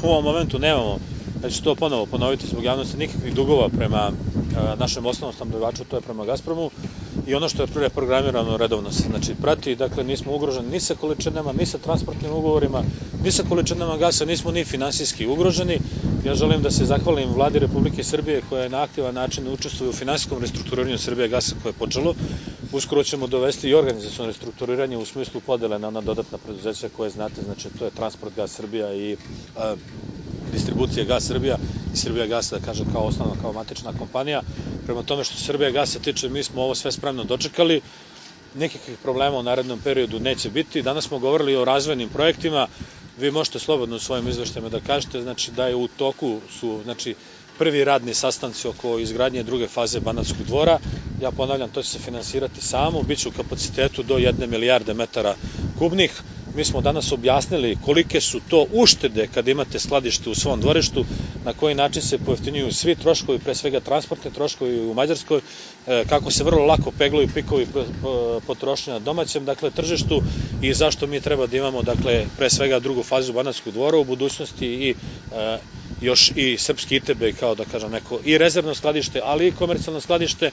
U ovom momentu nemamo, znači to ponovo ponoviti zbog javnosti, nikakvih dugova prema našem osnovnom snabdevaču, to je prema Gazpromu, i ono što je preprogramirano redovno se prati, dakle nismo ugroženi ni sa količinama, ni sa transportnim ugovorima, ni sa količinama gasa, nismo ni finansijski ugroženi. Ja želim da se zahvalim Vladi Republike Srbije koja je na aktivan način učestvuje u finansijskom restrukturiranju Srbijagasa koje je počelo. Uskoro ćemo dovesti i organizaciono restrukturiranje u smislu podele na ona dodatna preduzeća koje znate, znači to je Transport Gas Srbija i Distribucija Gas Srbija i Srbijagas, da kažem, kao osnovna, kao matična kompanija. Prema tome što Srbijagasa tiče, mi smo ovo sve spremno dočekali, nekakvih problema u narednom periodu neće biti. Danas smo govorili o razvojnim projektima, vi možete slobodno u svojim izveštajima da kažete, znači da je u toku su, znači, prvi radni sastanci oko izgradnje druge faze Banatskog dvora. Ja ponavljam, to će se finansirati samo, bit će u kapacitetu do 1 milijarde metara kubnih. Mi smo danas objasnili kolike su to uštede kad imate skladište u svom dvorištu, na koji način se pojeftinjuju svi troškovi, pre svega transportni troškovi u Mađarskoj, kako se vrlo lako peglaju pikovi potrošnje na domaćem, dakle, tržištu, i zašto mi treba da imamo, dakle, pre svega drugu fazu Banatskog dvora u budućnosti i još i srpski ITB, kao da kažem neko, i rezervno skladište, ali i komercijalno skladište.